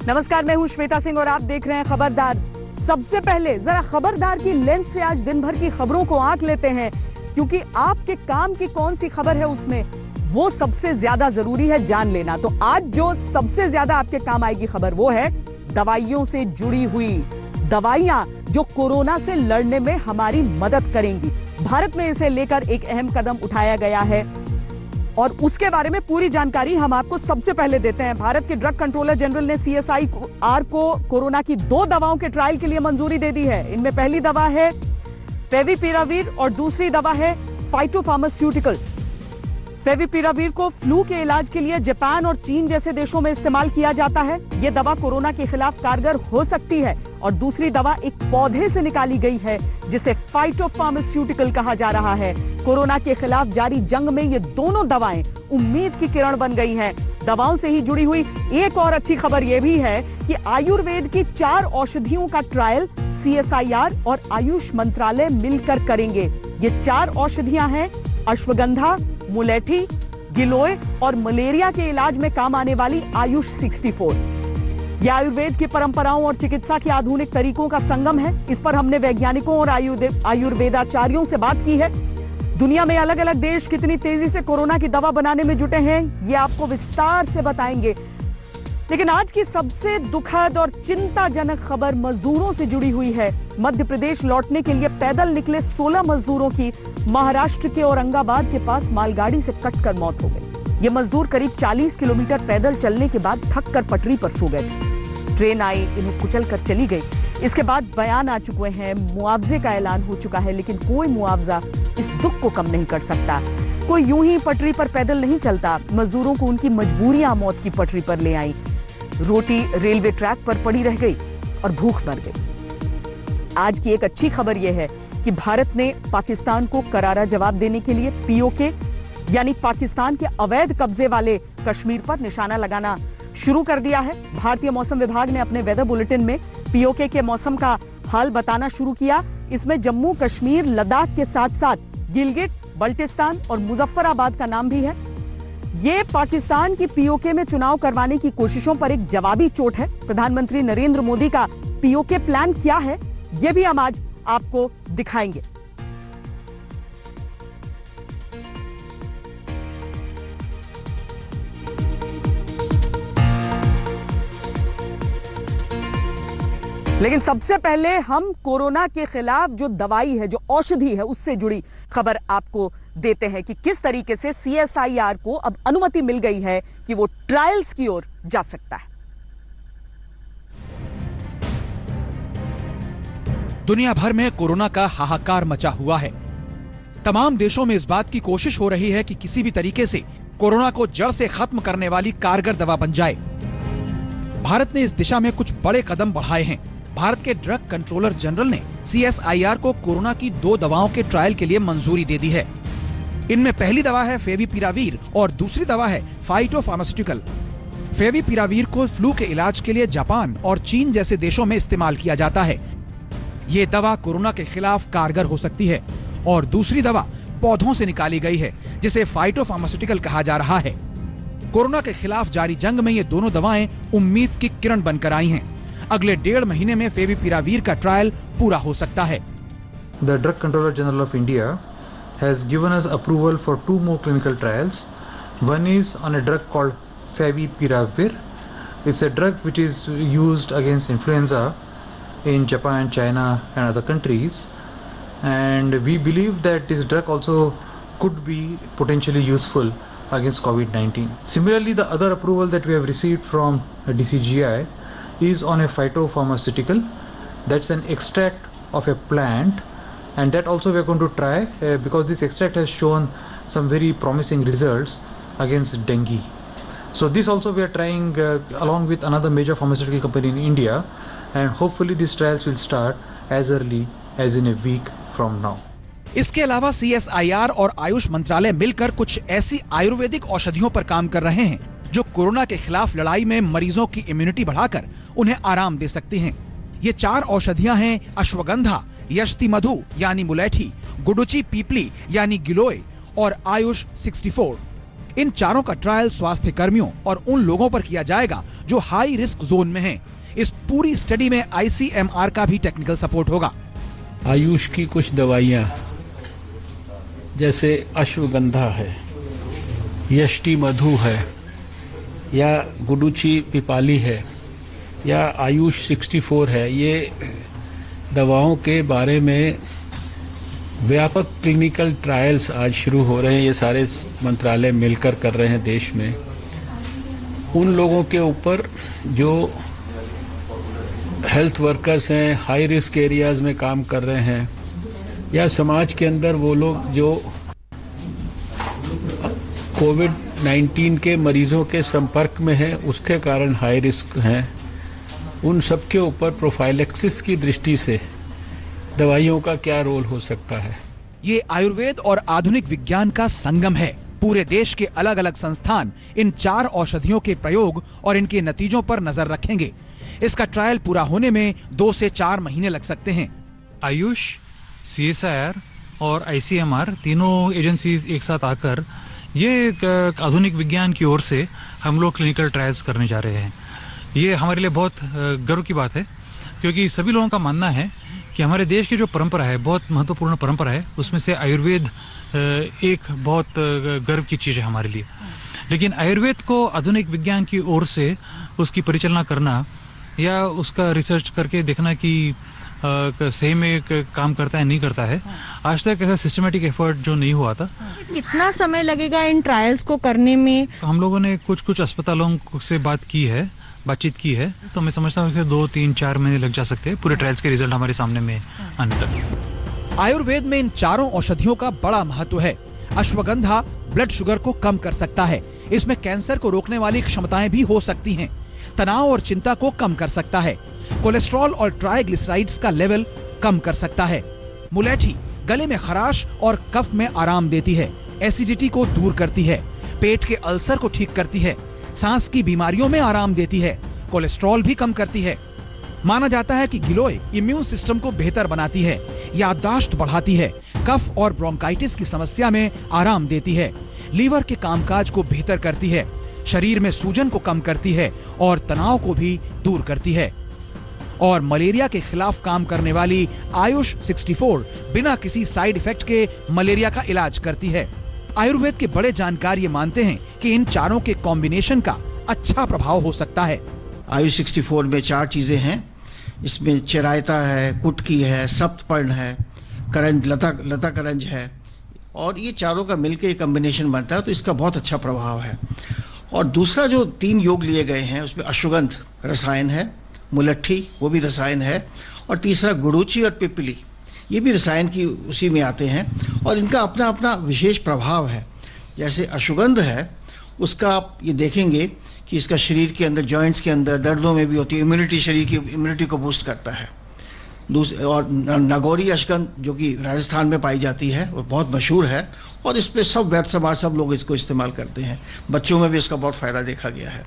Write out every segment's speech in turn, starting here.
नमस्कार, मैं हूं श्वेता सिंह और आप देख रहे हैं खबरदार। सबसे पहले जरा खबरदार की लेंस से आज दिन भर की खबरों को आंक लेते हैं, क्योंकि आपके काम की कौन सी खबर है उसमें वो सबसे ज्यादा जरूरी है जान लेना। तो आज जो सबसे ज्यादा आपके काम आएगी खबर वो है दवाइयों से जुड़ी हुई। दवाइयां जो कोरोना से लड़ने में हमारी मदद करेंगी। भारत में इसे लेकर एक अहम कदम उठाया गया है और उसके बारे में पूरी जानकारी हम आपको सबसे पहले देते हैं। भारत के ड्रग कंट्रोलर जनरल ने CSIR को कोरोना की 2 दवाओं के ट्रायल के लिए मंजूरी दे दी है। इनमें पहली दवा है फेविपिराविर और दूसरी दवा है फाइटोफार्मास्यूटिकल। फेविपिराविर को फ्लू के इलाज के लिए जापान और चीन जैसे देशों में इस्तेमाल किया जाता है। यह दवा कोरोना के खिलाफ कारगर हो सकती है और दूसरी दवा एक पौधे से निकाली गई है जिसे फाइटोफार्मास्यूटिकल कहा जा रहा है। कोरोना के खिलाफ जारी जंग में ये दोनों दवाएं उम्मीद की किरण बन गई हैं। दवाओं से ही जुड़ी हुई एक और अच्छी खबर यह भी है कि आयुर्वेद की 4 औषधियों का ट्रायल CSIR और आयुष मंत्रालय मिलकर करेंगे। ये 4 औषधियां हैं अश्वगंधा, मुलेठी, गिलोय और मलेरिया के इलाज में काम आने वाली आयुष 64। यह आयुर्वेद की परंपराओं और चिकित्सा के आधुनिक तरीकों का संगम है। इस पर हमने वैज्ञानिकों और आयुर्वेदाचार्यों से बात की है। दुनिया में अलग अलग देश कितनी तेजी से कोरोना की दवा बनाने में जुटे हैं, ये आपको विस्तार से बताएंगे। लेकिन आज की सबसे दुखद और चिंताजनक खबर मजदूरों से जुड़ी हुई है। मध्य प्रदेश लौटने के लिए पैदल निकले 16 मजदूरों की महाराष्ट्र के औरंगाबाद के पास मालगाड़ी से कटकर मौत हो गई। ये मजदूर करीब 40 किलोमीटर पैदल चलने के बाद थक कर पटरी पर सो गए। ट्रेन आई, इन्हें कुचल कर चली गई। इसके बाद बयान आ चुके हैं, मुआवजे का ऐलान हो चुका है, लेकिन कोई मुआवजा इस दुख को कम नहीं कर सकता। कोई यूं ही पटरी पर पैदल नहीं चलता। मजदूरों को उनकी मजबूरियां मौत की पटरी पर ले आई। रोटी रेलवे ट्रैक पर पड़ी रह गई और भूख मर गई। आज की एक अच्छी खबर यह है कि भारत ने पाकिस्तान को करारा जवाब देने के लिए POK यानी पाकिस्तान के अवैध कब्जे वाले कश्मीर पर निशाना लगाना शुरू कर दिया है। भारतीय मौसम विभाग ने अपने वेदर बुलेटिन में POK के मौसम का हाल बताना शुरू किया। इसमें जम्मू कश्मीर, लद्दाख के साथ साथ गिलगिट, बल्टिस्तान और मुजफ्फराबाद का नाम भी है। ये पाकिस्तान की POK में चुनाव करवाने की कोशिशों पर एक जवाबी चोट है। प्रधानमंत्री नरेंद्र मोदी का POK प्लान क्या है, यह भी हम आज आपको दिखाएंगे। लेकिन सबसे पहले हम कोरोना के खिलाफ जो दवाई है, जो औषधि है, उससे जुड़ी खबर आपको देते हैं कि किस तरीके से CSIR को अब अनुमति मिल गई है कि वो ट्रायल्स की ओर जा सकता है। दुनिया भर में कोरोना का हाहाकार मचा हुआ है। तमाम देशों में इस बात की कोशिश हो रही है कि किसी भी तरीके से कोरोना को जड़ से खत्म करने वाली कारगर दवा बन जाए। भारत ने इस दिशा में कुछ बड़े कदम बढ़ाए हैं। भारत के ड्रग कंट्रोलर जनरल ने CSIR को कोरोना की 2 दवाओं के ट्रायल के लिए मंजूरी दे दी है। इनमें पहली दवा है फेविपिराविर और दूसरी दवा है फाइटोफार्मास्यूटिकल। फेविपिराविर को फ्लू के इलाज के लिए जापान और चीन जैसे देशों में इस्तेमाल किया जाता है। ये दवा कोरोना के खिलाफ कारगर हो सकती है और दूसरी दवा पौधों से निकाली गई है जिसे फाइटोफार्मास्यूटिकल कहा जा रहा है। कोरोना के खिलाफ जारी जंग में ये दोनों दवाएं उम्मीद की किरण बनकर आई हैं। अगले 1.5 महीने में फेविपिराविर का ट्रायल पूरा हो सकता है। The Drug Controller General of India has given us approval for 2 more clinical trials. One is on a drug called favipiravir. It's a drug which is used against influenza in Japan, China and other countries. And we believe that this drug also could be potentially useful against COVID-19. Similarly, the other approval that we have received from DCGI is on a phytopharmaceutical. That's an extract of a plant, and that also we are going to try because this extract has shown some very promising results against dengue. So this also we are trying along with another major pharmaceutical company in India, and hopefully these trials will start as early as in a week from now. इसके अलावा CSIR और आयुष मंत्रालय मिलकर कुछ ऐसी आयुर्वेदिक औषधियों पर काम कर रहे हैं जो कोरोना के खिलाफ लड़ाई में मरीजों की इम्यूनिटी बढ़ाकर उन्हें आराम दे सकती हैं। ये 4 औषधियां हैं अश्वगंधा, यष्टि मधु यानी मुलेठी, गुडुचि पीपली यानी गिलोय और आयुष 64। इन चारों का ट्रायल स्वास्थ्य कर्मियों और उन लोगों पर किया जाएगा जो हाई रिस्क जोन में हैं। इस पूरी स्टडी में ICMR का भी टेक्निकल सपोर्ट होगा। आयुष की कुछ दवाइयाँ जैसे अश्वगंधा है, यष्टि मधु है, या गुडुचि पिपाली है, या आयुष 64 है, ये दवाओं के बारे में व्यापक क्लिनिकल ट्रायल्स आज शुरू हो रहे हैं। ये सारे मंत्रालय मिलकर कर रहे हैं देश में। उन लोगों के ऊपर जो हेल्थ वर्कर्स हैं, हाई रिस्क एरियाज में काम कर रहे हैं, या समाज के अंदर वो लोग जो कोविड-19 के मरीजों के संपर्क में हैं, उसके कारण हाई रिस्क हैं, उन सब के ऊपर प्रोफाइलेक्सिस की दृष्टि से दवाइयों का क्या रोल हो सकता है। ये आयुर्वेद और आधुनिक विज्ञान का संगम है। पूरे देश के अलग अलग संस्थान इन 4 औषधियों के प्रयोग और इनके नतीजों पर नजर रखेंगे। इसका ट्रायल पूरा होने में 2 से 4 महीने लग सकते हैं। आयुष, CSIR और ICMR तीनों एजेंसीज एक साथ आकर ये एक आधुनिक विज्ञान की ओर से हम लोग क्लिनिकल ट्रायल्स करने जा रहे हैं। ये हमारे लिए बहुत गर्व की बात है, क्योंकि सभी लोगों का मानना है कि हमारे देश की जो परंपरा है, बहुत महत्वपूर्ण परंपरा है, उसमें से आयुर्वेद एक बहुत गर्व की चीज़ है हमारे लिए। लेकिन आयुर्वेद को आधुनिक विज्ञान की ओर से उसकी परिचालना करना या उसका रिसर्च करके देखना कि सही में काम करता है नहीं करता है, आज तक ऐसा सिस्टमेटिक एफर्ट जो नहीं हुआ था। कितना समय लगेगा इन ट्रायल्स को करने में? हम लोगों ने कुछ अस्पतालों से बातचीत की है, तो मैं समझता हूँ कि 2, 3, 4 महीने लग जा सकते हैं पूरे ट्रायल्स के रिजल्ट हमारे सामने में आने तक। आयुर्वेद में इन 4 औषधियों का बड़ा महत्व है। अश्वगंधा ब्लड शुगर को कम कर सकता है। इसमें कैंसर को रोकने वाली क्षमताएं भी हो सकती हैं। तनाव और चिंता को कम कर सकता है। कोलेस्ट्रॉल और ट्राइग्लिसराइड्स का लेवल कम कर सकता है। मुलेठी गले में खराश और कफ में आराम देती है। एसिडिटी को दूर करती है। पेट के अल्सर को ठीक करती है। सांस की बीमारियों में आराम देती है। कोलेस्ट्रॉल भी कम करती है। माना जाता है कि गिलोय इम्यून सिस्टम को बेहतर बनाती है, याददाश्त बढ़ाती है, कफ और ब्रोंकाइटिस की समस्या में आराम देती है, लीवर के कामकाज को बेहतर करती है, शरीर में सूजन को कम करती है और तनाव को भी दूर करती है। और मलेरिया के खिलाफ काम करने वाली आयुष 64 बिना किसी साइड इफेक्ट के मलेरिया का इलाज करती है। आयुर्वेद के बड़े जानकार ये मानते हैं कि इन चारों के कॉम्बिनेशन का अच्छा प्रभाव हो सकता है। आयुष 64 में 4 चीजें हैं। इसमें चिरायता है, कुटकी है, सप्तपर्ण है, करंज, लता करंज है, और ये चारों का मिलकर एक कॉम्बिनेशन बनता है, तो इसका बहुत अच्छा प्रभाव है। और दूसरा जो 3 योग लिए गए हैं उसमें अश्वगंध रसायन है, मुलट्ठी वो भी रसायन है, और तीसरा गुडुचि और पिपली ये भी रसायन की उसी में आते हैं, और इनका अपना अपना विशेष प्रभाव है। जैसे अश्वगंध है, उसका आप ये देखेंगे कि इसका शरीर के अंदर, जॉइंट्स के अंदर दर्दों में भी होती है, इम्यूनिटी, शरीर की इम्यूनिटी को बूस्ट करता है। और नागौरी अश्वगंध जो कि राजस्थान में पाई जाती है, वो बहुत मशहूर है, और इस पर सब वैद्य समाज, सब लोग इसको इस्तेमाल करते हैं। बच्चों में भी इसका बहुत फ़ायदा देखा गया है।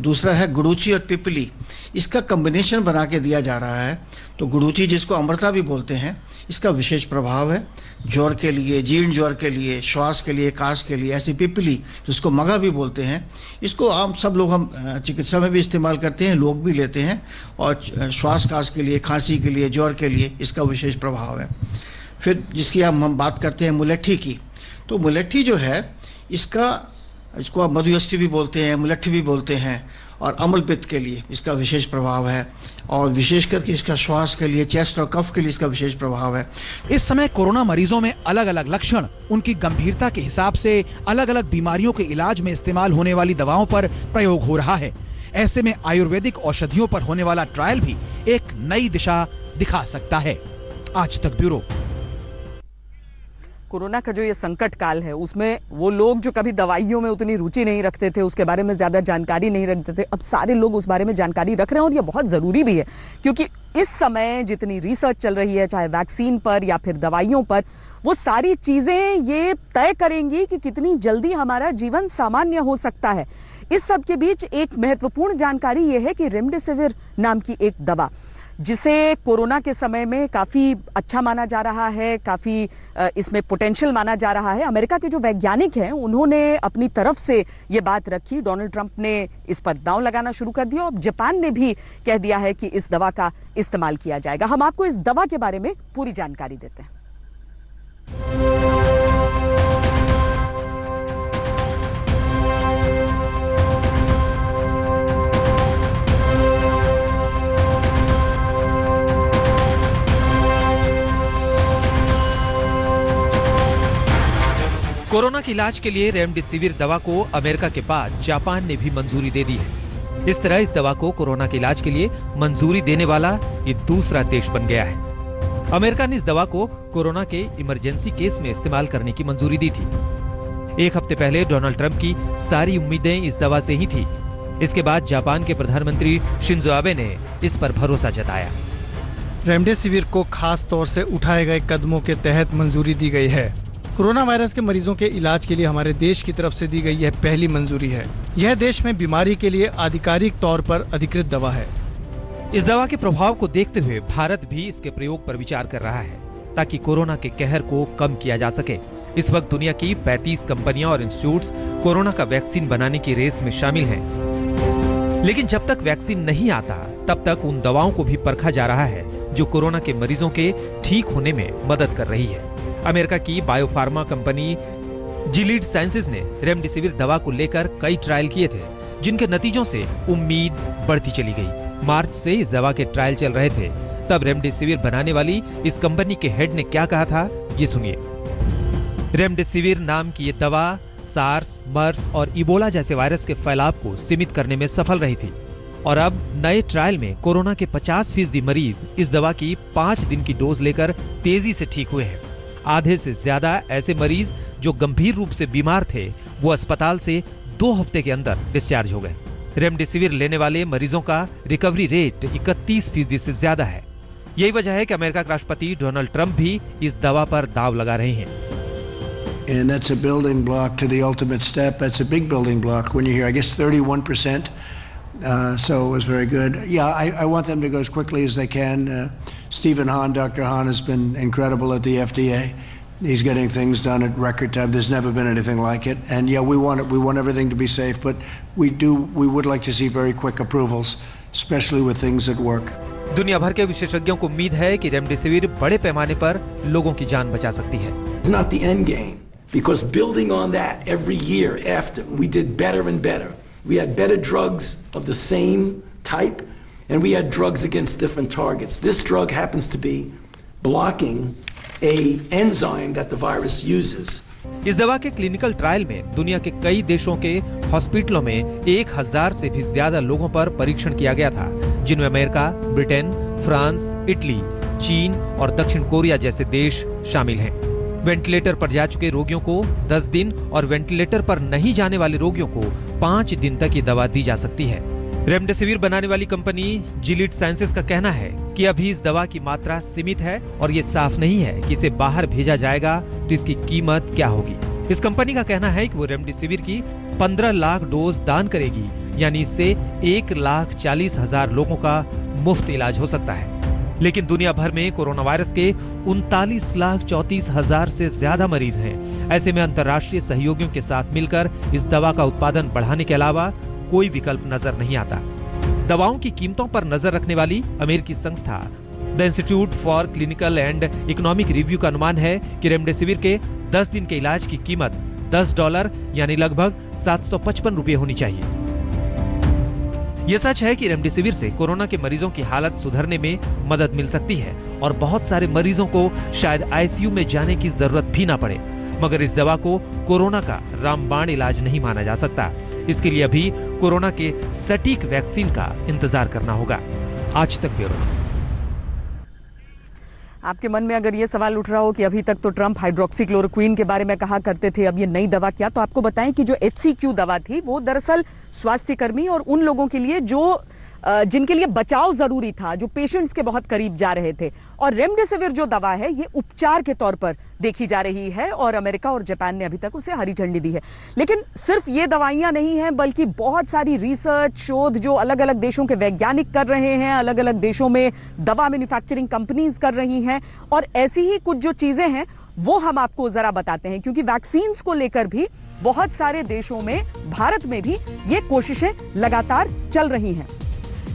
दूसरा है गुडुचि और पिपली, इसका कॉम्बिनेशन बना के दिया जा रहा है। तो गुडुचि, जिसको अमृता भी बोलते हैं, इसका विशेष प्रभाव है ज्वर के लिए, जीर्ण ज्वर के लिए, श्वास के लिए, काश के लिए। ऐसी पिपली जिसको मगा भी बोलते हैं, इसको आम सब लोग हम चिकित्सा में भी इस्तेमाल करते हैं, लोग भी लेते हैं, और श्वास काश के लिए, खांसी के लिए, ज्वर के लिए इसका विशेष प्रभाव है। फिर जिसकी हम बात करते हैं मुलट्ठी की, तो मुलट्ठी जो है इसको आप मधुयष्टि भी बोलते हैं, मुलट्ठी भी बोलते हैं, और अम्ल पित्त के लिए इसका विशेष प्रभाव है, और विशेष करके इसका श्वास के लिए, चेस्ट और कफ के लिए इसका विशेष प्रभाव है। इस समय कोरोना मरीजों में अलग अलग लक्षण, उनकी गंभीरता के हिसाब से अलग अलग बीमारियों के इलाज में इस्तेमाल होने वाली दवाओं पर प्रयोग हो रहा है। ऐसे में आयुर्वेदिक औषधियों पर होने वाला ट्रायल भी एक नई दिशा दिखा सकता है। आज तक ब्यूरो। कोरोना का जो ये संकट काल है, उसमें वो लोग जो कभी दवाइयों में उतनी रुचि नहीं रखते थे, उसके बारे में ज्यादा जानकारी नहीं रखते थे, अब सारे लोग उस बारे में जानकारी रख रहे हैं, और ये बहुत जरूरी भी है, क्योंकि इस समय जितनी रिसर्च चल रही है, चाहे वैक्सीन पर या फिर दवाइयों पर, वो सारी चीजें ये तय करेंगी कि कितनी जल्दी हमारा जीवन सामान्य हो सकता है। इस सब के बीच एक महत्वपूर्ण जानकारी ये है कि रेमडेसिविर नाम की एक दवा, जिसे कोरोना के समय में काफी अच्छा माना जा रहा है, काफी इसमें पोटेंशियल माना जा रहा है। अमेरिका के जो वैज्ञानिक हैं उन्होंने अपनी तरफ से ये बात रखी, डोनाल्ड ट्रंप ने इस पर दांव लगाना शुरू कर दिया और जापान ने भी कह दिया है कि इस दवा का इस्तेमाल किया जाएगा। हम आपको इस दवा के बारे में पूरी जानकारी देते हैं। कोरोना के इलाज के लिए रेमडेसिविर दवा को अमेरिका के बाद जापान ने भी मंजूरी दे दी है। इस तरह इस दवा को कोरोना के इलाज के लिए मंजूरी देने वाला ये दूसरा देश बन गया है। अमेरिका ने इस दवा को कोरोना के इमरजेंसी केस में इस्तेमाल करने की मंजूरी दी थी। एक हफ्ते पहले डोनाल्ड ट्रंप की सारी उम्मीदें इस दवा से ही थी। इसके बाद जापान के प्रधानमंत्री शिंजो आबे ने इस पर भरोसा जताया। रेमडेसिविर को खास तौर से उठाए गए कदमों के तहत मंजूरी दी गई है। कोरोना वायरस के मरीजों के इलाज के लिए हमारे देश की तरफ से दी गई यह पहली मंजूरी है। यह देश में बीमारी के लिए आधिकारिक तौर पर अधिकृत दवा है। इस दवा के प्रभाव को देखते हुए भारत भी इसके प्रयोग पर विचार कर रहा है ताकि कोरोना के कहर को कम किया जा सके। इस वक्त दुनिया की 35 कंपनियां और इंस्टीट्यूट्स कोरोना का वैक्सीन बनाने की रेस में शामिल हैं। लेकिन जब तक वैक्सीन नहीं आता तब तक उन दवाओं को भी परखा जा रहा है जो कोरोना के मरीजों के ठीक होने में मदद कर रही है। अमेरिका की बायोफार्मा कंपनी जिलीड साइंसेज ने रेमडेसिविर दवा को लेकर कई ट्रायल किए थे, जिनके नतीजों से उम्मीद बढ़ती चली गई। मार्च से इस दवा के ट्रायल चल रहे थे, तब रेमडेसिविर बनाने वाली इस कंपनी के हेड ने क्या कहा था, ये सुनिए। रेमडेसिविर नाम की ये दवा सार्स, मर्स और इबोला जैसे वायरस के फैलाव को सीमित करने में सफल रही थी और अब नए ट्रायल में कोरोना के 50% मरीज इस दवा की 5 दिन की डोज लेकर तेजी से ठीक हुए हैं। आधे से ज्यादा ऐसे मरीज जो गंभीर रूप से बीमार थे वो अस्पताल से 2 हफ्ते के अंदर डिस्चार्ज हो गए। रेमडेसिविर लेने वाले मरीजों का रिकवरी रेट 31% से ज्यादा है। यही वजह है कि अमेरिका के राष्ट्रपति डोनाल्ड ट्रंप भी इस दवा पर दांव लगा रहे हैं। And that's a building block to the ultimate step. That's a big building block when you hear, I guess, 31%. So it was very good. Yeah, I want them to go as quickly as they can. Stephen Hahn, Dr. Hahn has been incredible at the FDA. He's getting things done at record time. There's never been anything like it. And yeah, we want everything to be safe, but we would like to see very quick approvals, especially with things that work. दुनिया भर के विशेषज्ञों को उम्मीद है कि remdesivir बड़े पैमाने पर लोगों की जान बचा सकती है। It's not the end game, because building on that every year after, we did better and better. We had better drugs of the same type, and we had drugs against different targets. This drug happens to be blocking a enzyme that the virus uses. इस दवा के clinical trial में दुनिया के कई देशों के हॉस्पिटलों में 1000 से भी ज्यादा लोगों पर परीक्षण किया गया था, जिनमें अमेरिका, ब्रिटेन, फ्रांस, इटली, चीन और दक्षिण कोरिया जैसे देश शामिल हैं। वेंटिलेटर पर जा चुके रोगियों को 10 दिन और वेंटिलेटर पर नहीं जाने वाले रोगियों को 5 दिन तक ये दवा दी जा सकती है। रेमडेसिविर बनाने वाली कंपनी जिलीड साइंसेज का कहना है कि अभी इस दवा की मात्रा सीमित है और ये साफ नहीं है कि इसे बाहर भेजा जाएगा तो इसकी कीमत क्या होगी। इस कंपनी का कहना है कि वो रेमडेसिविर की 15 लाख डोज दान करेगी, यानी इससे 1,40,000 लोगों का मुफ्त इलाज हो सकता है। लेकिन दुनिया भर में कोरोना वायरस के 39,34,000 से ज्यादा मरीज हैं। ऐसे में अंतर्राष्ट्रीय सहयोगियों के साथ मिलकर इस दवा का उत्पादन बढ़ाने के अलावा कोई विकल्प नजर नहीं आता। दवाओं की कीमतों पर नजर रखने वाली अमेरिकी संस्था the institute for clinical and economic review का अनुमान है कि रेमडेसिविर के 10 दिन के इलाज की कीमत $10 यानी लगभग 755 रुपये होनी चाहिए। ये सच है कि रेमडेसिविर से कोरोना के मरीजों की हालत सुधरने में मदद मिल सकती है और बहुत सारे मरीजों को शायद आईसीयू में जाने की जरूरत भी ना पड़े, मगर इस दवा को कोरोना का रामबाण इलाज नहीं माना जा सकता। इसके लिए अभी कोरोना के सटीक वैक्सीन का इंतजार करना होगा। आज तक ब्यूरो। आपके मन में अगर ये सवाल उठ रहा हो कि अभी तक तो ट्रंप हाइड्रोक्सीक्लोरोक्विन के बारे में कहा करते थे, अब ये नई दवा क्या, तो आपको बताएं कि जो HCQ दवा थी वो दरअसल स्वास्थ्य कर्मी और उन लोगों के लिए जो जिनके लिए बचाव जरूरी था, जो पेशेंट्स के बहुत करीब जा रहे थे। और रेमडेसिविर जो दवा है ये उपचार के तौर पर देखी जा रही है और अमेरिका और जापान ने अभी तक उसे हरी झंडी दी है। लेकिन सिर्फ ये दवाइयां नहीं हैं, बल्कि बहुत सारी रिसर्च शोध जो अलग अलग देशों के वैज्ञानिक कर रहे हैं, अलग अलग देशों में दवा मैन्युफैक्चरिंग कंपनीज कर रही हैं। और ऐसी ही कुछ जो चीजें हैं वो हम आपको जरा बताते हैं, क्योंकि वैक्सीन्स को लेकर भी बहुत सारे देशों में, भारत में भी ये कोशिशें लगातार चल रही हैं।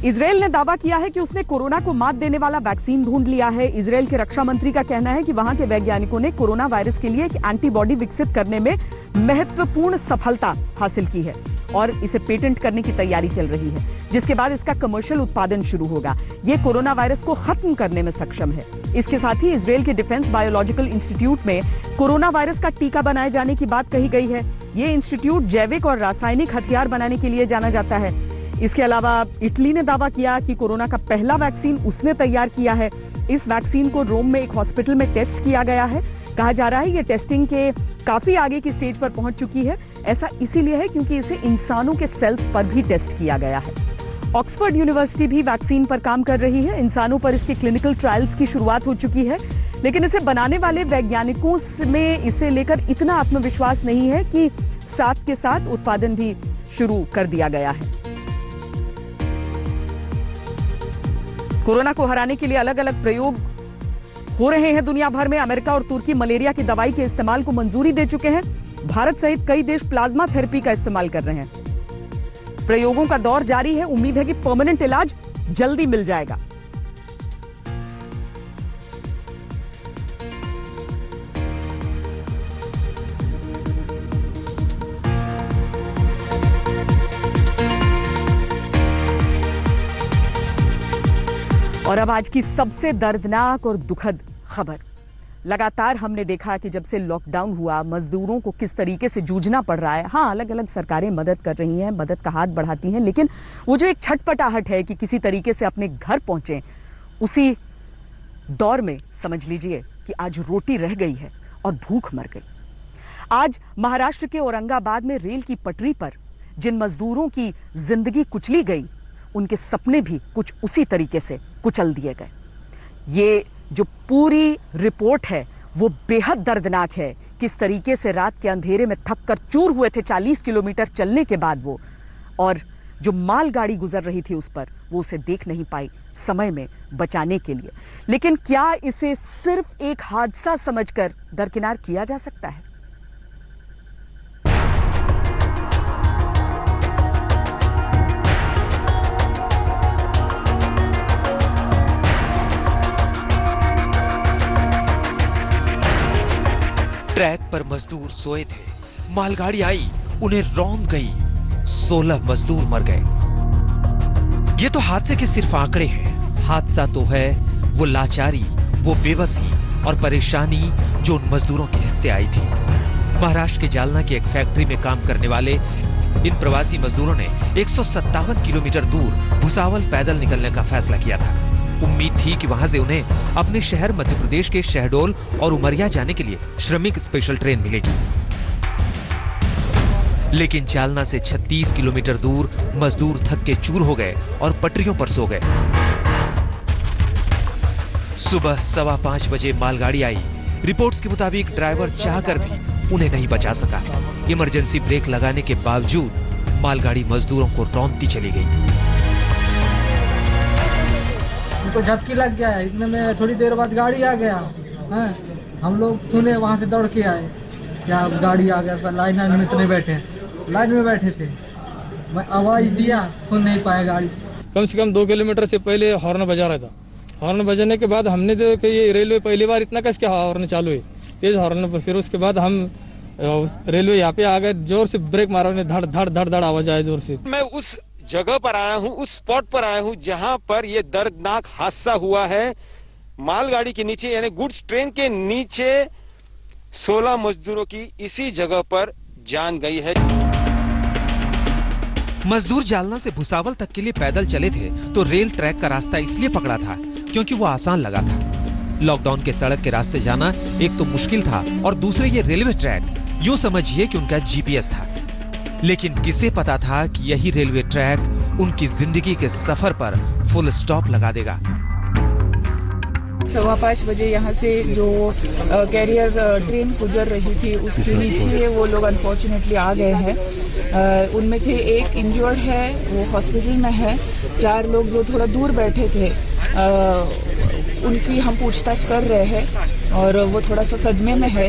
इजराइल ने दावा किया है कि उसने कोरोना को मात देने वाला वैक्सीन ढूंढ लिया है। इजराइल के रक्षा मंत्री का कहना है कि वहां के वैज्ञानिकों ने कोरोना वायरस के लिए एक एंटीबॉडी विकसित करने में महत्वपूर्ण सफलता हासिल की है और इसे पेटेंट करने की तैयारी चल रही है, जिसके बाद इसका कमर्शियल उत्पादन शुरू होगा। ये कोरोना वायरस को खत्म करने में सक्षम है। इसके साथ ही इजराइल के डिफेंस बायोलॉजिकल इंस्टीट्यूट में कोरोना वायरस का टीका बनाए जाने की बात कही गई है। ये इंस्टीट्यूट जैविक और रासायनिक हथियार बनाने के लिए जाना जाता है। इसके अलावा इटली ने दावा किया कि कोरोना का पहला वैक्सीन उसने तैयार किया है। इस वैक्सीन को रोम में एक हॉस्पिटल में टेस्ट किया गया है। कहा जा रहा है ये टेस्टिंग के काफी आगे की स्टेज पर पहुंच चुकी है। ऐसा इसीलिए है क्योंकि इसे इंसानों के सेल्स पर भी टेस्ट किया गया है। ऑक्सफोर्ड यूनिवर्सिटी भी वैक्सीन पर काम कर रही है। इंसानों पर इसके क्लिनिकल ट्रायल्स की शुरुआत हो चुकी है, लेकिन इसे बनाने वाले वैज्ञानिकों में इसे लेकर इतना आत्मविश्वास नहीं है कि साथ के साथ उत्पादन भी शुरू कर दिया गया है। कोरोना को हराने के लिए अलग अलग प्रयोग हो रहे हैं दुनिया भर में। अमेरिका और तुर्की मलेरिया की दवाई के इस्तेमाल को मंजूरी दे चुके हैं। भारत सहित कई देश प्लाज्मा थेरेपी का इस्तेमाल कर रहे हैं। प्रयोगों का दौर जारी है। उम्मीद है कि परमानेंट इलाज जल्दी मिल जाएगा। और अब आज की सबसे दर्दनाक और दुखद खबर। लगातार हमने देखा कि जब से लॉकडाउन हुआ, मजदूरों को किस तरीके से जूझना पड़ रहा है। हाँ, अलग अलग सरकारें मदद कर रही हैं, मदद का हाथ बढ़ाती हैं, लेकिन वो जो एक छटपटाहट है कि किसी तरीके से अपने घर पहुंचे, उसी दौर में समझ लीजिए कि आज रोटी रह गई है और भूख मर गई। आज महाराष्ट्र के औरंगाबाद में रेल की पटरी पर जिन मजदूरों की जिंदगी कुचली गई, उनके सपने भी कुछ उसी तरीके से कुचल दिए गए। ये जो पूरी रिपोर्ट है वो बेहद दर्दनाक है। किस तरीके से रात के अंधेरे में थक कर चूर हुए थे 40 किलोमीटर चलने के बाद वो, और जो मालगाड़ी गुजर रही थी उस पर, वो उसे देख नहीं पाई समय में बचाने के लिए। लेकिन क्या इसे सिर्फ एक हादसा समझकर दरकिनार किया जा सकता है? ट्रैक पर मजदूर सोए थे, मालगाड़ी आई, उन्हें रौंद गई, 16 मजदूर मर गए। ये तो हादसे के सिर्फ आंकड़े हैं। हादसा तो है वो लाचारी, वो बेबसी और परेशानी जो उन मजदूरों के हिस्से आई थी। महाराष्ट्र के जालना की एक फैक्ट्री में काम करने वाले इन प्रवासी मजदूरों ने 157 किलोमीटर दूर भुसावल पैदल निकलने का फैसला किया था। उम्मीद थी कि वहां से उन्हें अपने शहर मध्य प्रदेश के शहडोल और उमरिया जाने के लिए श्रमिक स्पेशल ट्रेन मिलेगी। लेकिन जालना से 36 किलोमीटर दूर मजदूर थक के चूर हो गए और पटरियों पर सो गए। सुबह 5:15 बजे मालगाड़ी आई। रिपोर्ट्स के मुताबिक ड्राइवर चाहकर भी उन्हें नहीं बचा सका। इमरजेंसी ब्रेक लगाने के बावजूद मालगाड़ी मजदूरों को रौंदती चली गई। उनको झपकी लग गया है, इतने में थोड़ी देर बाद गाड़ी आ गया है। हम लोग सुने, वहाँ से दौड़ के आए, क्या गाड़ी आ गया। लाइन में इतने बैठे, लाइन में बैठे थे, मैं आवाज दिया, सुन नहीं पाया गाड़ी। कम से कम 2 किलोमीटर से पहले हॉर्न बजा रहा था। हॉर्न बजाने के बाद हमने देखा कि ये रेलवे पहली बार इतना कस के हॉर्न चालू है, तेज हॉर्न पर। फिर उसके बाद हम रेलवे यहाँ पे आ गए, जोर से ब्रेक मारा, उन्हें धड़ धड़ धड़ धड़ आवाज आया जोर से। मैं उस जगह पर आया हूं, उस स्पॉट पर आया हूं जहां पर यह दर्दनाक हादसा हुआ है। मालगाड़ी के नीचे यानी गुड्स ट्रेन के नीचे 16 मजदूरों की इसी जगह पर जान गई है। मजदूर जालना से भुसावल तक के लिए पैदल चले थे तो रेल ट्रैक का रास्ता इसलिए पकड़ा था क्योंकि वो आसान लगा था। लॉकडाउन के सड़क के रास्ते जाना एक तो मुश्किल था और दूसरे ये रेलवे ट्रैक, यूं समझिए कि उनका जीपीएस था। लेकिन किसे पता था कि यही रेलवे ट्रैक उनकी जिंदगी के सफर पर फुल स्टॉप लगा देगा। 5:15 बजे यहाँ से जो कैरियर ट्रेन गुजर रही थी उसके नीचे वो लोग अनफॉर्चुनेटली आ गए हैं। उनमें से एक इंजर्ड है, वो हॉस्पिटल में है। 4 लोग जो थोड़ा दूर बैठे थे उनकी हम पूछताछ कर रहे हैं और वो थोड़ा सा सदमे में है।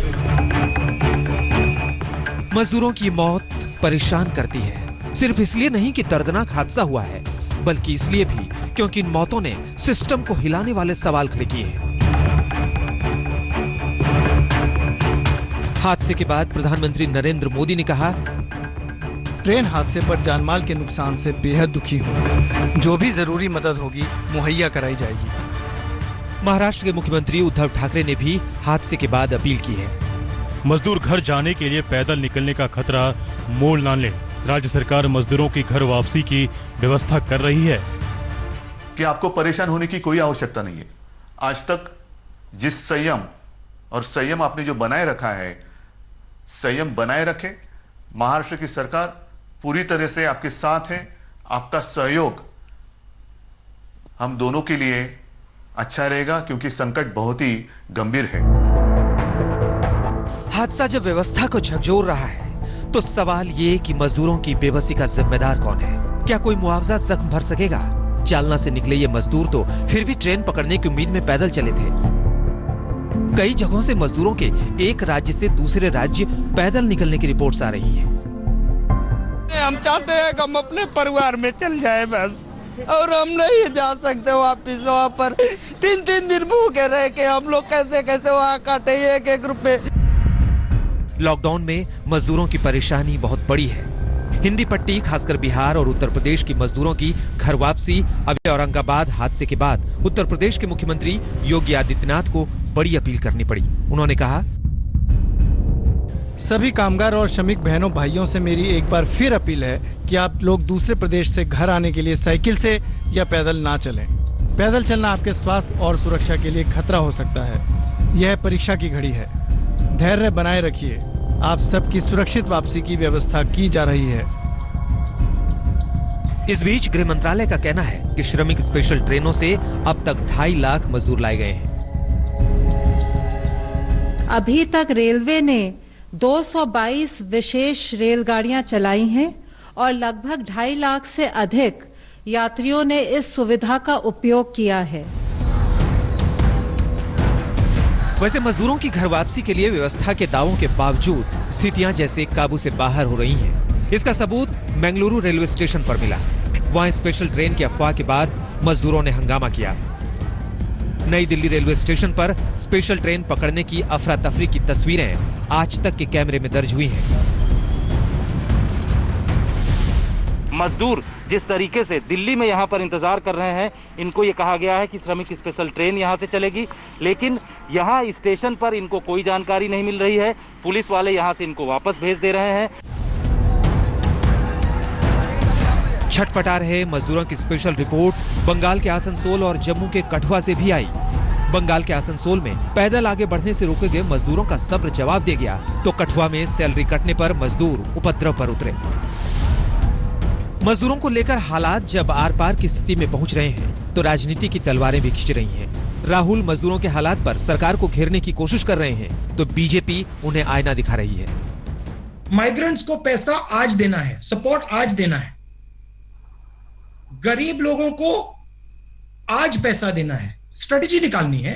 मजदूरों की मौत परेशान करती है, सिर्फ इसलिए नहीं कि दर्दनाक हादसा हुआ है, बल्कि इसलिए भी क्योंकि इन मौतों ने सिस्टम को हिलाने वाले सवाल खड़े किए हैं। हादसे के बाद प्रधानमंत्री नरेंद्र मोदी ने कहा, ट्रेन हादसे पर जानमाल के नुकसान से बेहद दुखी हूँ। जो भी जरूरी मदद होगी मुहैया कराई जाएगी। महाराष्ट्र के मुख्यमंत्री उद्धव ठाकरे ने भी हादसे के बाद अपील की है। मजदूर घर जाने के लिए पैदल निकलने का खतरा मोल ना लें। राज्य सरकार मजदूरों की घर वापसी की व्यवस्था कर रही है। कि आपको परेशान होने की कोई आवश्यकता नहीं है। आज तक जिस संयम आपने जो बनाए रखा है, संयम बनाए रखें। महाराष्ट्र की सरकार पूरी तरह से आपके साथ है। आपका सहयोग हम दोनों के लिए अच्छा रहेगा, क्योंकि संकट बहुत ही गंभीर है। हादसा जब व्यवस्था को झकझोर रहा है तो सवाल ये कि मजदूरों की बेबसी का जिम्मेदार कौन है? क्या कोई मुआवजा जख्म भर सकेगा? जालना से निकले ये मजदूर तो फिर भी ट्रेन पकड़ने की उम्मीद में पैदल चले थे। कई जगहों से मजदूरों के एक राज्य से दूसरे राज्य पैदल निकलने की रिपोर्ट्स आ रही हैं। हम चाहते हैं कि हम अपने परिवार में चल जाए बस, और हम नहीं जा सकते वापिस वहाँ पर। 3-3 दिन भूखे रह के हम लोग कैसे वहाँ काटे एक रुपए। लॉकडाउन में मजदूरों की परेशानी बहुत बड़ी है। हिंदी पट्टी खासकर बिहार और उत्तर प्रदेश की मजदूरों की घर वापसी। अभी औरंगाबाद हादसे के बाद उत्तर प्रदेश के मुख्यमंत्री योगी आदित्यनाथ को बड़ी अपील करनी पड़ी। उन्होंने कहा, सभी कामगार और श्रमिक बहनों भाइयों से मेरी एक बार फिर अपील है कि आप लोग दूसरे प्रदेश से घर आने के लिए साइकिल से या पैदल ना चलें। पैदल चलना आपके स्वास्थ्य और सुरक्षा के लिए खतरा हो सकता है। यह परीक्षा की घड़ी है। धैर्य बनाए रखिए। आप सबकी सुरक्षित वापसी की व्यवस्था की जा रही है। इस बीच गृह मंत्रालय का कहना है कि श्रमिक स्पेशल ट्रेनों से अब तक 2.5 लाख मजदूर लाए गए हैं। अभी तक रेलवे ने 222 विशेष रेलगाड़ियां चलाई हैं और लगभग 2.5 लाख से अधिक यात्रियों ने इस सुविधा का उपयोग किया है। वैसे मजदूरों की घर वापसी के लिए व्यवस्था के दावों के बावजूद स्थितियां जैसे काबू से बाहर हो रही हैं। इसका सबूत मंगलुरु रेलवे स्टेशन पर मिला। वहां स्पेशल ट्रेन की अफवाह के बाद मजदूरों ने हंगामा किया। नई दिल्ली रेलवे स्टेशन पर स्पेशल ट्रेन पकड़ने की अफरा तफरी की तस्वीरें आज तक के कैमरे में दर्ज हुई हैं। मजदूर जिस तरीके से दिल्ली में यहाँ पर इंतजार कर रहे हैं, इनको ये कहा गया है कि श्रमिक स्पेशल ट्रेन यहाँ से चलेगी, लेकिन यहाँ स्टेशन पर इनको कोई जानकारी नहीं मिल रही है। पुलिस वाले यहाँ से इनको वापस भेज दे रहे हैं। छटपटा रहे मजदूरों की स्पेशल रिपोर्ट बंगाल के आसनसोल और जम्मू के कठुआ से भी आई। बंगाल के आसनसोल में पैदल आगे बढ़ने से रोके गए मजदूरों का सब्र जवाब दे गया, तो कठुआ में सैलरी कटने पर मजदूर उपद्रव पर उतरे। मजदूरों को लेकर हालात जब आर पार की स्थिति में पहुंच रहे हैं तो राजनीति की तलवारें भी खिंच रही हैं। राहुल मजदूरों के हालात पर सरकार को घेरने की कोशिश कर रहे हैं तो बीजेपी उन्हें आईना दिखा रही है। माइग्रेंट्स को पैसा आज देना है, सपोर्ट आज देना है, गरीब लोगों को आज पैसा देना है, स्ट्रेटेजी निकालनी है,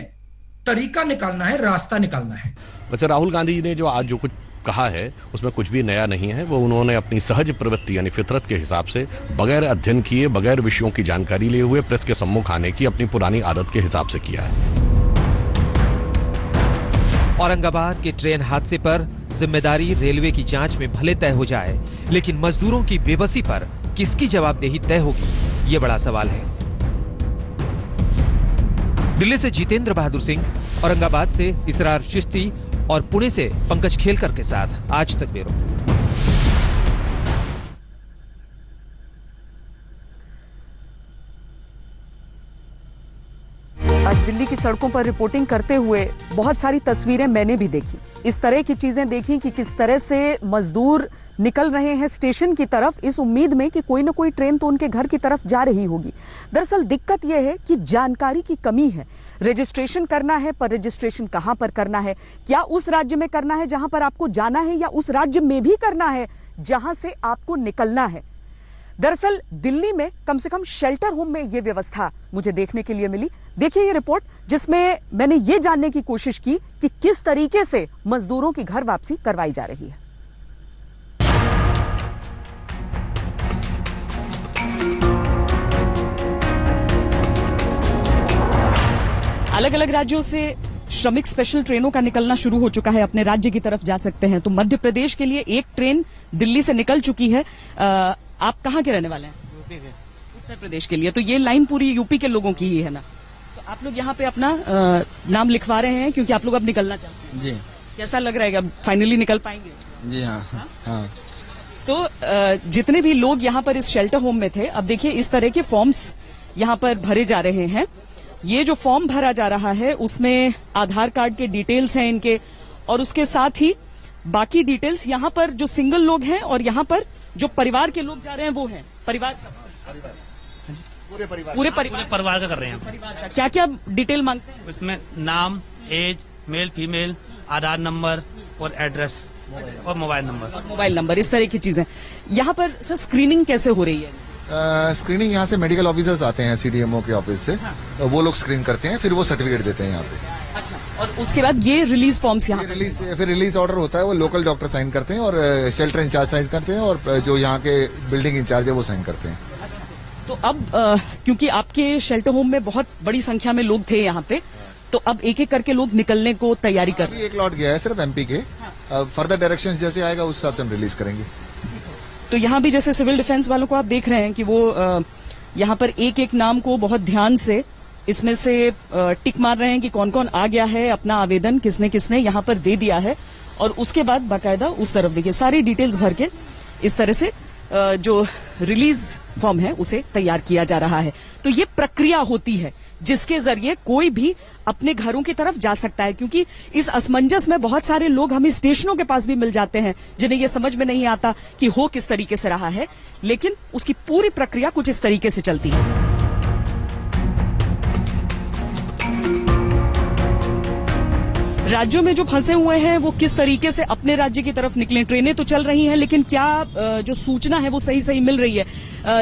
तरीका निकालना है, रास्ता निकालना है। वैसे राहुल गांधी जी ने जो आज जो कुछ कहा है उसमें कुछ भी नया नहीं है। वो उन्होंने अपनी सहज प्रवृत्ति यानी फितरत के हिसाब से बगैर अध्ययन किए, बगैर विषयों की जानकारी लिए हुए प्रेस के सम्मुख आने की अपनी पुरानी आदत के हिसाब से किया है। औरंगाबाद के ट्रेन हादसे पर जिम्मेदारी रेलवे की जांच में भले तय हो जाए, लेकिन मजदूरों की बेबसी पर किसकी जवाबदेही तय होगी, ये बड़ा सवाल है। दिल्ली से जितेंद्र बहादुर सिंह, औरंगाबाद से इसरार चिश्ती और पुणे से पंकज खेलकर के साथ आज तक ब्यूरो। आज दिल्ली की सड़कों पर रिपोर्टिंग करते हुए बहुत सारी तस्वीरें मैंने भी देखी। इस तरह की चीजें देखी कि किस तरह से मजदूर निकल रहे हैं स्टेशन की तरफ, इस उम्मीद में कि कोई ना कोई ट्रेन तो उनके घर की तरफ जा रही होगी। दरअसल दिक्कत यह है कि जानकारी की कमी है। रजिस्ट्रेशन करना है, पर रजिस्ट्रेशन कहां पर करना है? क्या उस राज्य में करना है जहां पर आपको जाना है, या उस राज्य में भी करना है जहां से आपको निकलना है? दरअसल दिल्ली में कम से कम शेल्टर होम में यह व्यवस्था मुझे देखने के लिए मिली। देखिए ये रिपोर्ट, जिसमें मैंने ये जानने की कोशिश की कि किस तरीके से मजदूरों की घर वापसी करवाई जा रही है। अलग अलग राज्यों से श्रमिक स्पेशल ट्रेनों का निकलना शुरू हो चुका है, अपने राज्य की तरफ जा सकते हैं। तो मध्य प्रदेश के लिए एक ट्रेन दिल्ली से निकल चुकी है। आप कहाँ के रहने वाले हैं? यूपी के। उत्तर प्रदेश के लिए तो ये लाइन पूरी यूपी के लोगों की ही है ना? तो आप लोग यहाँ पे अपना नाम लिखवा रहे हैं क्योंकि आप लोग अब निकलना चाहते हैं। जी। कैसा लग रहा है, अब फाइनली निकल पाएंगे? जी हाँ। हाँ। तो जितने भी लोग यहाँ पर इस शेल्टर होम में थे, अब देखिए इस तरह के फॉर्म्स यहाँ पर भरे जा रहे हैं। ये जो फॉर्म भरा जा रहा है उसमें आधार कार्ड के डिटेल्स हैं इनके, और उसके साथ ही बाकी डिटेल्स यहाँ पर जो सिंगल लोग हैं और यहाँ पर जो परिवार के लोग जा रहे हैं वो हैं। पूरे परिवार का कर रहे हैं। क्या क्या डिटेल मांगते हैं इसमें? नाम, एज, मेल फीमेल, आधार नंबर और एड्रेस और मोबाइल नंबर, इस तरह की चीजें। यहाँ पर सर स्क्रीनिंग कैसे हो रही है? स्क्रीनिंग यहाँ से मेडिकल ऑफिसर्स आते हैं सीडीएमओ के ऑफिस से। हाँ। वो लोग स्क्रीन करते हैं, फिर वो सर्टिफिकेट देते हैं यहाँ पे। अच्छा, और उसके बाद ये रिलीज फॉर्म्स यहाँ फिर रिलीज ऑर्डर होता है, वो लोकल डॉक्टर साइन करते हैं और शेल्टर इंचार्ज साइन करते हैं और जो यहाँ के बिल्डिंग इंचार्ज है वो साइन करते हैं। अच्छा, तो अब क्योंकि आपके शेल्टर होम में बहुत बड़ी संख्या में लोग थे यहाँ पे, तो अब एक एक करके लोग निकलने को तैयारी कर रहे हैं। एक लॉट गया है सिर्फ एमपी के। फर्दर डायरेक्शन जैसे आएगा उस हिसाब से हम रिलीज करेंगे। तो यहाँ भी जैसे सिविल डिफेंस वालों को आप देख रहे हैं कि वो यहाँ पर एक एक नाम को बहुत ध्यान से इसमें से टिक मार रहे हैं कि कौन कौन आ गया है, अपना आवेदन किसने किसने यहाँ पर दे दिया है, और उसके बाद बाकायदा उस तरफ देखिए सारी डिटेल्स भर के इस तरह से जो रिलीज फॉर्म है उसे तैयार किया जा रहा है। तो ये प्रक्रिया होती है जिसके जरिए कोई भी अपने घरों की तरफ जा सकता है, क्योंकि इस असमंजस में बहुत सारे लोग हमें स्टेशनों के पास भी मिल जाते हैं जिन्हें ये समझ में नहीं आता कि हो किस तरीके से रहा है, लेकिन उसकी पूरी प्रक्रिया कुछ इस तरीके से चलती है। राज्यों में जो फंसे हुए हैं वो किस तरीके से अपने राज्य की तरफ निकलें? ट्रेनें तो चल रही हैं, लेकिन क्या जो सूचना है वो सही सही मिल रही है?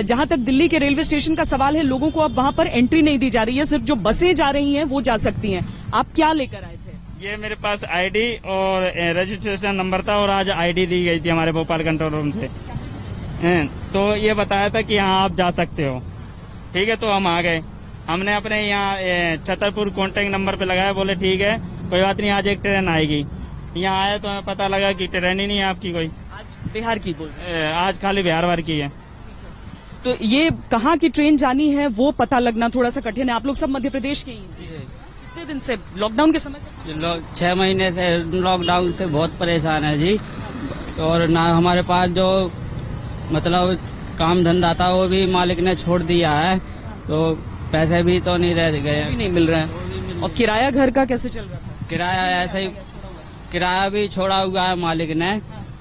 जहां तक दिल्ली के रेलवे स्टेशन का सवाल है, लोगों को अब वहां पर एंट्री नहीं दी जा रही है, सिर्फ जो बसें जा रही हैं वो जा सकती हैं। आप क्या लेकर आए थे? ये मेरे पास आईडी और रजिस्ट्रेशन नंबर था, और आज आईडी दी गई थी हमारे भोपाल कंट्रोल रूम से। तो ये बताया था कि यहाँ आप जा सकते हो। ठीक है, तो हम आ गए। हमने अपने यहाँ छतरपुर कॉन्टेक्ट नंबर पे लगाया, बोले ठीक है कोई बात नहीं, आज एक ट्रेन आएगी। यहाँ आया तो हमें पता लगा कि ट्रेन ही नहीं है आपकी कोई। आज बिहार की बोल? आज खाली बिहार भर की है। तो ये कहाँ की ट्रेन जानी है वो पता लगना थोड़ा सा कठिन है। आप लोग सब मध्य प्रदेश के ही हैं? कितने दिन से लॉकडाउन के समय से? 6 महीने से लॉकडाउन से बहुत परेशान है जी, और ना हमारे पास जो मतलब काम धंधा था वो भी मालिक ने छोड़ दिया है, तो पैसे भी तो नहीं रह गए, नहीं मिल रहे हैं। और किराया घर का कैसे चल रहा है? किराया ऐसे ही, किराया भी छोड़ा हुआ है मालिक ने,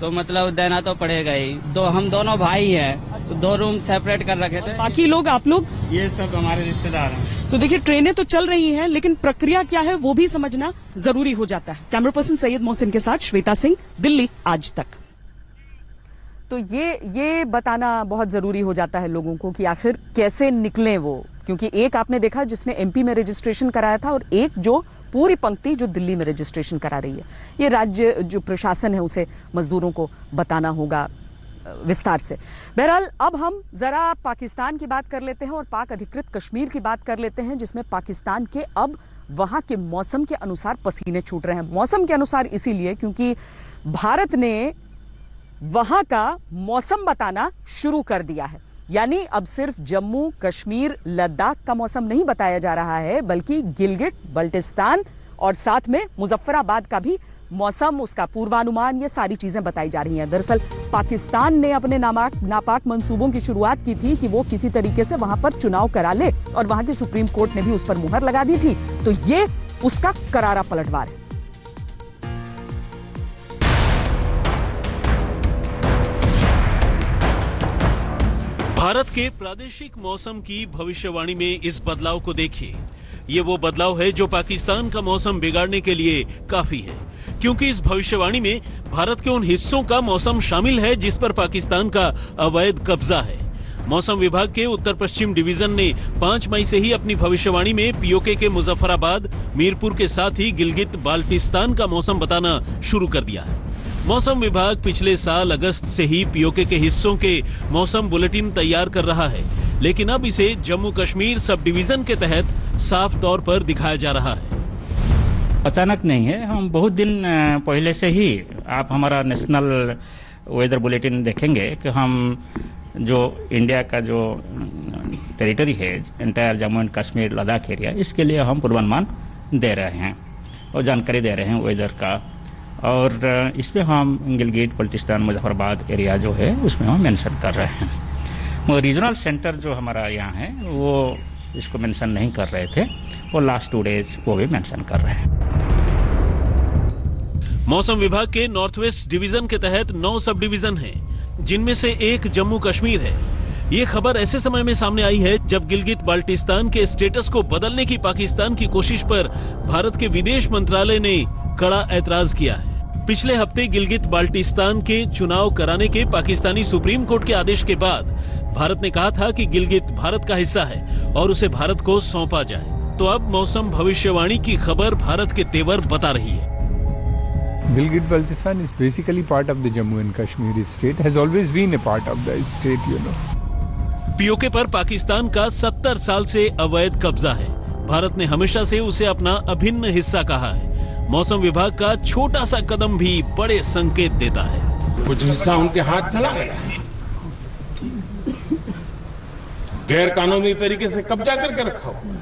तो मतलब देना तो पड़ेगा ही। हम दोनों भाई हैं, तो 2 रूम सेपरेट कर रखे थे। बाकी लोग, आप लोग? ये सब हमारे रिश्तेदार हैं। तो देखिए ट्रेनें तो चल रही हैं, लेकिन प्रक्रिया क्या है वो भी समझना जरूरी हो जाता है। कैमरा पर्सन सैयद मोहसिन के साथ श्वेता सिंह, दिल्ली आज तक। तो ये बताना बहुत जरूरी हो जाता है लोगों को कि आखिर कैसे निकलें वो, क्योंकि एक आपने देखा जिसने एमपी में रजिस्ट्रेशन कराया था, और एक जो पूरी पंक्ति जो दिल्ली में रजिस्ट्रेशन करा रही है। ये राज्य जो प्रशासन है उसे मजदूरों को बताना होगा विस्तार से। बहरहाल अब हम जरा पाकिस्तान की बात कर लेते हैं और पाक अधिकृत कश्मीर की बात कर लेते हैं, जिसमें पाकिस्तान के अब वहां के मौसम के अनुसार पसीने छूट रहे हैं। मौसम के अनुसार इसीलिए क्योंकि भारत ने वहां का मौसम बताना शुरू कर दिया है। यानी अब सिर्फ जम्मू कश्मीर लद्दाख का मौसम नहीं बताया जा रहा है, बल्कि गिलगिट बल्टिस्तान और साथ में मुजफ्फराबाद का भी मौसम, उसका पूर्वानुमान, ये सारी चीजें बताई जा रही हैं। दरअसल पाकिस्तान ने अपने नापाक मंसूबों की शुरुआत की थी कि वो किसी तरीके से वहां पर चुनाव करा ले, और वहां की सुप्रीम कोर्ट ने भी उस पर मुहर लगा दी थी। तो ये उसका करारा पलटवार है। भारत के प्रादेशिक मौसम की भविष्यवाणी में इस बदलाव को देखिए। ये वो बदलाव है जो पाकिस्तान का मौसम बिगाड़ने के लिए काफी है, क्योंकि इस भविष्यवाणी में भारत के उन हिस्सों का मौसम शामिल है जिस पर पाकिस्तान का अवैध कब्जा है। मौसम विभाग के उत्तर पश्चिम डिवीजन ने 5 मई से ही अपनी भविष्यवाणी में पीओके के मुजफ्फराबाद, मीरपुर के साथ ही गिलगित बाल्टिस्तान का मौसम बताना शुरू कर दिया है। मौसम विभाग पिछले साल अगस्त से ही पीओके के हिस्सों के मौसम बुलेटिन तैयार कर रहा है, लेकिन अब इसे जम्मू कश्मीर सब डिवीजन के तहत साफ तौर पर दिखाया जा रहा है। अचानक नहीं है, हम बहुत दिन पहले से ही आप हमारा नेशनल वेदर बुलेटिन देखेंगे कि हम जो इंडिया का जो टेरिटरी है, entire Jammu and Kashmir Ladakh area, इसके लिए हम पूर्वानुमान दे रहे हैं और जानकारी दे रहे हैं वेदर का। और इसमें हम गिलगित बल्टिस्तान मुजफ्फराबाद एरिया जो है उसमें हम मेंशन कर रहे हैं। मगर रीजनल सेंटर जो हमारा यहाँ है वो इसको मेंशन नहीं कर रहे थे, वो लास्ट 2 डेज वो भी मेंशन कर रहे हैं। मौसम विभाग के नॉर्थ वेस्ट डिवीजन के तहत 9 सब डिवीजन हैं, जिनमें से एक जम्मू कश्मीर है। ये खबर ऐसे समय में सामने आई है जब गिलगित बाल्टिस्तान के स्टेटस को बदलने की पाकिस्तान की कोशिश पर भारत के विदेश मंत्रालय ने कड़ा ऐतराज किया है। पिछले हफ्ते गिलगित बाल्टिस्तान के चुनाव कराने के पाकिस्तानी सुप्रीम कोर्ट के आदेश के बाद भारत ने कहा था कि गिलगित भारत का हिस्सा है और उसे भारत को सौंपा जाए। तो अब मौसम भविष्यवाणी की खबर भारत के तेवर बता रही है। Gilgit Baltistan is basically part of the Jammu and Kashmir state, has always been a part of the state, you know. PoK पर पाकिस्तान का 70 साल से अवैध कब्जा है। भारत ने हमेशा से उसे अपना अभिन्न हिस्सा कहा है। मौसम विभाग का छोटा सा कदम भी बड़े संकेत देता है। कुछ हिस्सा उनके हाथ चला गया, गैर कानूनी तरीके से कब्जा करके रखा हुआ,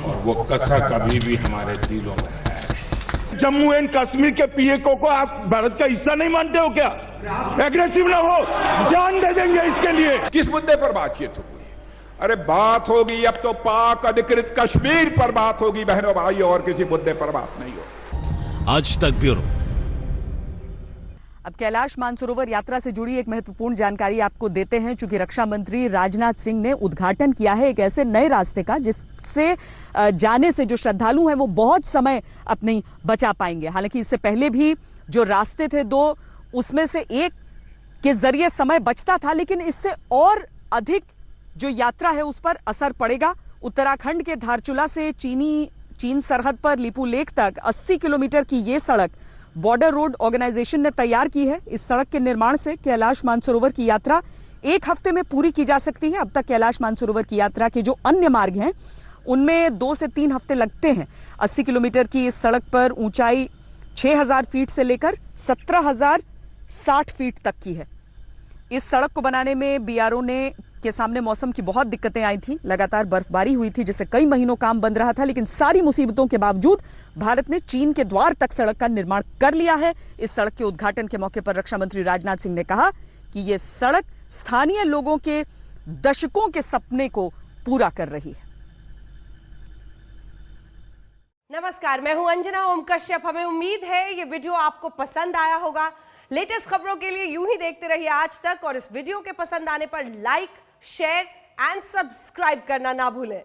और वो कसा कभी भी हमारे दिलों में है। जम्मू एंड कश्मीर के पीओके को आप भारत का हिस्सा नहीं मानते हो क्या? एग्रेसिव ना हो, जान दे देंगे इसके लिए। किस मुद्दे पर बातचीत हुई? अरे बात होगी अब तो पाक अधिकृत कश्मीर पर बात होगी बहनों भाई, और किसी मुद्दे पर बात नहीं होगी। आज तक ब्यूरो। अब कैलाश मानसरोवर यात्रा से जुड़ी एक महत्वपूर्ण जानकारी आपको देते हैं, चूंकि रक्षा मंत्री राजनाथ सिंह ने उद्घाटन किया है एक ऐसे नए रास्ते का जिससे जाने से जो श्रद्धालु हैं वो बहुत समय अपनी बचा पाएंगे। हालांकि इससे पहले भी जो रास्ते थे 2, उसमें से एक के जरिए समय बचता था, लेकिन इससे और अधिक जो यात्रा है उस पर असर पड़ेगा। उत्तराखंड के धारचूला से चीन सरहद पर लिपू लेक तक 80 किलोमीटर की ये सड़क बॉर्डर रोड ऑर्गेनाइजेशन ने तैयार की है। इस सड़क के निर्माण से कैलाश मानसरोवर की यात्रा 1 हफ्ते में पूरी की जा सकती है। अब तक कैलाश मानसरोवर की यात्रा के जो अन्य मार्ग हैं उनमें 2 से 3 हफ्ते लगते हैं। 80 किलोमीटर की इस सड़क पर ऊंचाई 6000 फीट से लेकर 17060 फीट तक की है। इस सड़क को बनाने में बीआरओ के सामने मौसम की बहुत दिक्कतें आई थी। लगातार बर्फबारी हुई थी जिससे कई महीनों काम बंद रहा था, लेकिन सारी मुसीबतों के बावजूद भारत ने चीन के द्वार तक सड़क का निर्माण कर लिया है। इस सड़क के उद्घाटन के मौके पर रक्षा मंत्री राजनाथ सिंह ने कहा कि यह सड़क स्थानीय लोगों के दशकों के सपने को पूरा कर रही है। नमस्कार, मैं हूं अंजना ओम कश्यप। हमें उम्मीद है ये वीडियो आपको पसंद आया होगा। लेटेस्ट खबरों के लिए यूं ही देखते रहिए आज तक, और इस वीडियो के पसंद आने पर लाइक, शेयर एंड सब्सक्राइब करना ना भूलें।